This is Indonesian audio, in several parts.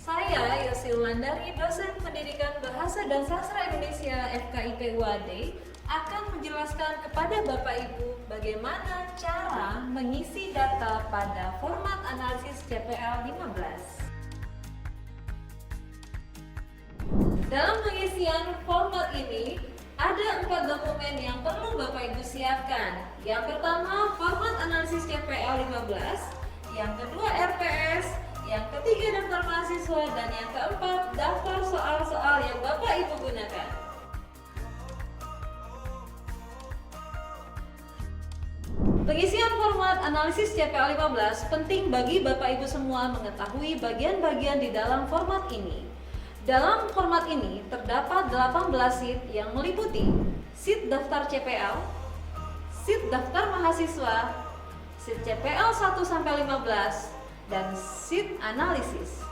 Saya Yosi Wulandari, dosen Pendidikan Bahasa dan Sastra Indonesia FKIP UAD, akan menjelaskan kepada Bapak Ibu bagaimana cara mengisi data pada format analisis CPL 15. Dalam pengisian format ini, ada 4 dokumen yang perlu Bapak Ibu siapkan. Yang pertama, format analisis CPL 15, yang kedua RPS, yang ketiga daftar mahasiswa, dan yang keempat daftar soal-soal yang Bapak Ibu gunakan. Pengisian format analisis CPL 15 penting bagi Bapak Ibu semua mengetahui bagian-bagian di dalam format ini. Dalam format ini terdapat 18 sheet yang meliputi sheet daftar CPL, sheet daftar mahasiswa, sheet CPL 1-15, dan sheet analisis.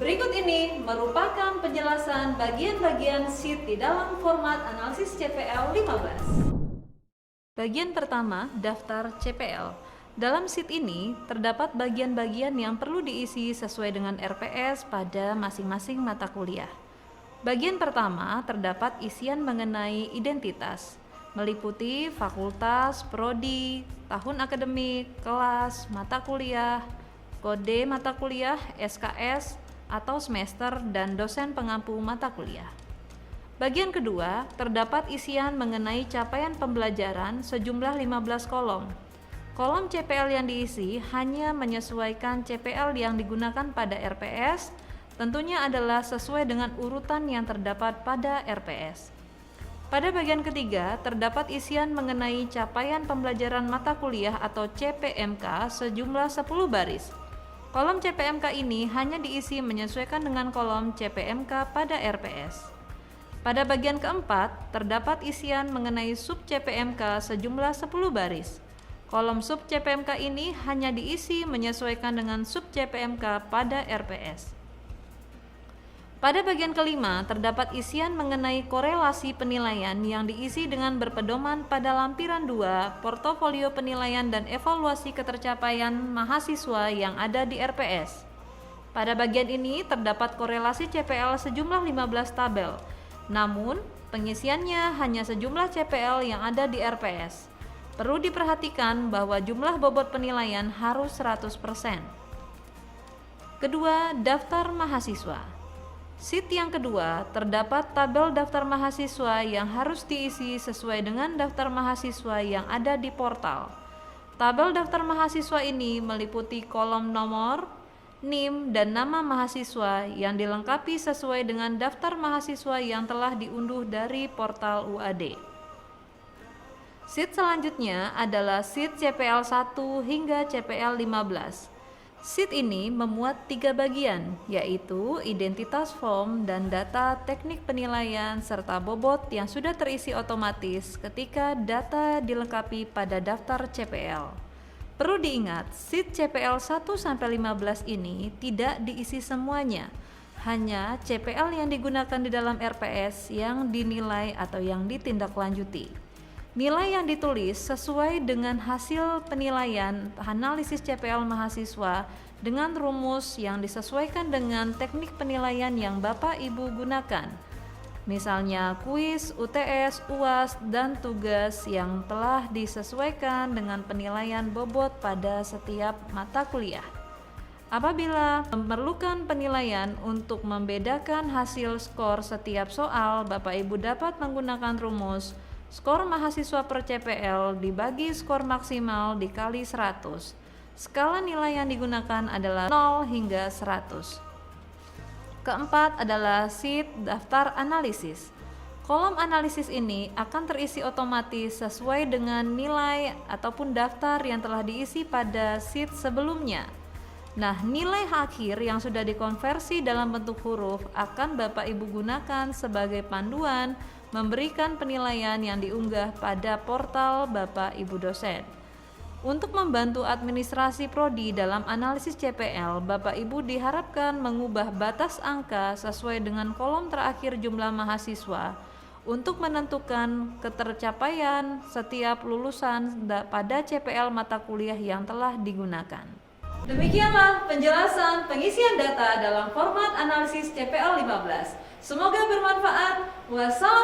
Berikut ini merupakan penjelasan bagian-bagian sheet di dalam format analisis CPL 15. Bagian pertama, daftar CPL. Dalam sheet ini terdapat bagian-bagian yang perlu diisi sesuai dengan RPS pada masing-masing mata kuliah. Bagian pertama terdapat isian mengenai identitas, meliputi fakultas, prodi, tahun akademik, kelas, mata kuliah, kode mata kuliah, SKS atau semester, dan dosen pengampu mata kuliah. Bagian kedua, terdapat isian mengenai capaian pembelajaran sejumlah 15 kolom. Kolom CPL yang diisi hanya menyesuaikan CPL yang digunakan pada RPS, tentunya adalah sesuai dengan urutan yang terdapat pada RPS. Pada bagian ketiga, terdapat isian mengenai capaian pembelajaran mata kuliah atau CPMK sejumlah 10 baris. Kolom CPMK ini hanya diisi menyesuaikan dengan kolom CPMK pada RPS. Pada bagian keempat, terdapat isian mengenai sub CPMK sejumlah 10 baris. Kolom sub CPMK ini hanya diisi menyesuaikan dengan sub CPMK pada RPS. Pada bagian kelima, terdapat isian mengenai korelasi penilaian yang diisi dengan berpedoman pada lampiran 2, portofolio penilaian dan evaluasi ketercapaian mahasiswa yang ada di RPS. Pada bagian ini terdapat korelasi CPL sejumlah 15 tabel, namun pengisiannya hanya sejumlah CPL yang ada di RPS. Perlu diperhatikan bahwa jumlah bobot penilaian harus 100%. Kedua, daftar mahasiswa. Sheet yang kedua, terdapat tabel daftar mahasiswa yang harus diisi sesuai dengan daftar mahasiswa yang ada di portal. Tabel daftar mahasiswa ini meliputi kolom nomor, NIM, dan nama mahasiswa yang dilengkapi sesuai dengan daftar mahasiswa yang telah diunduh dari portal UAD. Sheet selanjutnya adalah sheet CPL 1 hingga CPL 15. Sheet ini memuat 3 bagian, yaitu identitas form dan data teknik penilaian serta bobot yang sudah terisi otomatis ketika data dilengkapi pada daftar CPL. Perlu diingat, sheet CPL 1-15 ini tidak diisi semuanya, hanya CPL yang digunakan di dalam RPS yang dinilai atau yang ditindaklanjuti. Nilai yang ditulis sesuai dengan hasil penilaian analisis CPL mahasiswa dengan rumus yang disesuaikan dengan teknik penilaian yang Bapak Ibu gunakan. Misalnya kuis, UTS, UAS, dan tugas yang telah disesuaikan dengan penilaian bobot pada setiap mata kuliah. Apabila memerlukan penilaian untuk membedakan hasil skor setiap soal, Bapak Ibu dapat menggunakan rumus skor mahasiswa per CPL dibagi skor maksimal dikali 100. Skala nilai yang digunakan adalah 0 hingga 100. Keempat adalah sheet daftar analisis. Kolom analisis ini akan terisi otomatis sesuai dengan nilai ataupun daftar yang telah diisi pada sheet sebelumnya. Nah, nilai akhir yang sudah dikonversi dalam bentuk huruf akan Bapak Ibu gunakan sebagai panduan memberikan penilaian yang diunggah pada portal Bapak Ibu dosen. Untuk membantu administrasi prodi dalam analisis CPL, Bapak Ibu diharapkan mengubah batas angka sesuai dengan kolom terakhir jumlah mahasiswa untuk menentukan ketercapaian setiap lulusan pada CPL mata kuliah yang telah digunakan. Demikianlah penjelasan pengisian data dalam format analisis CPL 15. Semoga bermanfaat. Wassalamualaikum